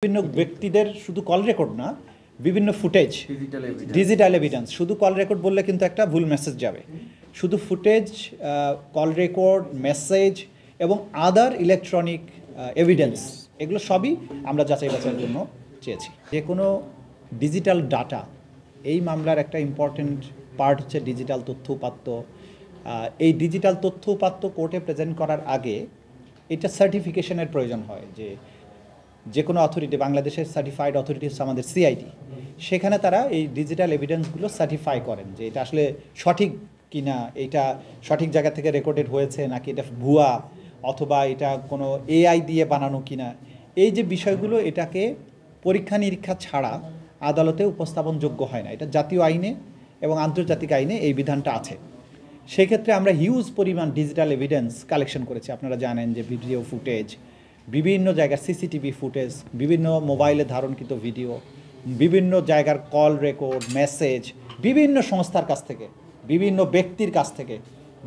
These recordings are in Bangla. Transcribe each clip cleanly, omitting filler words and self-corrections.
বিভিন্ন ব্যক্তিদের শুধু কল রেকর্ড না, বিভিন্ন ফুটেজ, ডিজিটাল এভিডেন্স। শুধু কল রেকর্ড বললে কিন্তু একটা ভুল মেসেজ যাবে। শুধু ফুটেজ, কল রেকর্ড, মেসেজ এবং আদার ইলেকট্রনিক এভিডেন্স, এগুলো সবই আমরা যাচাই বাছাইয়ের জন্য চেয়েছি। যে কোনো ডিজিটাল ডাটা, এই মামলার একটা ইম্পর্টেন্ট পার্ট হচ্ছে ডিজিটাল তথ্য উপাত্ত। এই ডিজিটাল তথ্য উপাত্ত কোর্টে প্রেজেন্ট করার আগে এটা সার্টিফিকেশনের প্রয়োজন হয়। যে কোনো অথরিটি, বাংলাদেশের সার্টিফাইড অথরিটি হচ্ছে আমাদের সিআইডি, সেখানে তারা এই ডিজিটাল এভিডেন্সগুলো সার্টিফাই করেন যে এটা আসলে সঠিক কিনা, এটা সঠিক জায়গা থেকে রেকর্ডেড হয়েছে নাকি এটা ভুয়া, অথবা এটা কোনো এআই দিয়ে বানানো কিনা। এই যে বিষয়গুলো, এটাকে পরীক্ষা নিরীক্ষা ছাড়া আদালতে উপস্থাপনযোগ্য হয় না। এটা জাতীয় আইনে এবং আন্তর্জাতিক আইনে এই বিধানটা আছে। সেই ক্ষেত্রে আমরা হিউজ পরিমাণ ডিজিটাল এভিডেন্স কালেকশন করেছি। আপনারা জানেন যে ভিডিও ফুটেজ, বিভিন্ন জায়গার সিসিটিভি ফুটেজ, বিভিন্ন মোবাইলে ধারণকৃত ভিডিও, বিভিন্ন জায়গার কল রেকর্ড, মেসেজ, বিভিন্ন সংস্থার কাছ থেকে, বিভিন্ন ব্যক্তির কাছ থেকে,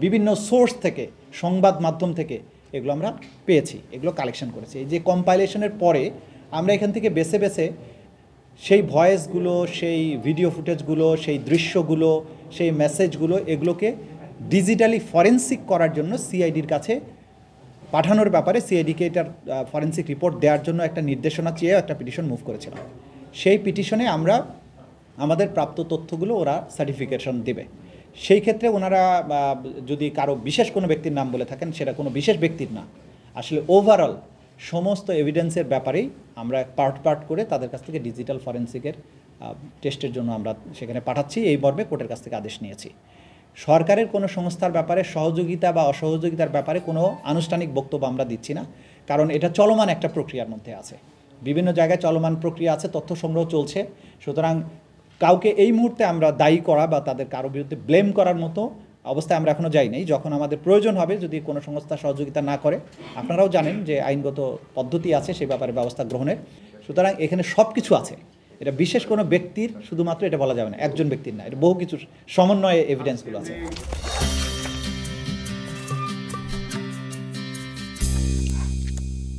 বিভিন্ন সোর্স থেকে, সংবাদ মাধ্যম থেকে এগুলো আমরা পেয়েছি, এগুলো কালেকশন করেছি। এই যে কম্পাইলেশনের পরে আমরা এখান থেকে বেছে বেছে সেই ভয়েসগুলো, সেই ভিডিও ফুটেজগুলো, সেই দৃশ্যগুলো, সেই মেসেজগুলো, এগুলোকে ডিজিটালি ফরেন্সিক করার জন্য সিআইডির কাছে পাঠানোর ব্যাপারে সিআইডিকে এটার ফরেন্সিক রিপোর্ট দেওয়ার জন্য একটা নির্দেশনা চেয়ে একটা পিটিশন মুভ করেছিলাম। সেই পিটিশনে আমরা আমাদের প্রাপ্ত তথ্যগুলো ওরা সার্টিফিকেশন দেবে। সেই ক্ষেত্রে ওনারা যদি কারো বিশেষ কোনো ব্যক্তির নাম বলে থাকেন, সেটা কোনো বিশেষ ব্যক্তির না, আসলে ওভারঅল সমস্ত এভিডেন্সের ব্যাপারেই আমরা পার্ট পার্ট করে তাদের কাছ থেকে ডিজিটাল ফরেন্সিকের টেস্টের জন্য আমরা সেখানে পাঠাচ্ছি। এই মর্মে কোর্টের কাছ থেকে আদেশ নিয়েছি। সরকারের কোনো সংস্থার ব্যাপারে সহযোগিতা বা অসহযোগিতার ব্যাপারে কোনো আনুষ্ঠানিক বক্তব্য আমরা দিচ্ছি না, কারণ এটা চলমান একটা প্রক্রিয়ার মধ্যে আছে। বিভিন্ন জায়গায় চলমান প্রক্রিয়া আছে, তথ্য সংগ্রহ চলছে। সুতরাং কাউকে এই মুহূর্তে আমরা দায়ী করা বা তাদের কারো বিরুদ্ধে ব্লেম করার মতো অবস্থায় আমরা এখনও যাই নাই। যখন আমাদের প্রয়োজন হবে, যদি কোনো সংস্থা সহযোগিতা না করে, আপনারাও জানেন যে আইনগত পদ্ধতি আছে সেই ব্যাপারে ব্যবস্থা গ্রহণের। সুতরাং এখানে সব কিছু আছে। এটা বিশেষ কোনো ব্যক্তির শুধুমাত্র এটা বলা যাবে না, একজন ব্যক্তির না, এটা বহু কিছু সমন্বয়ে এভিডেন্সগুলো আছে।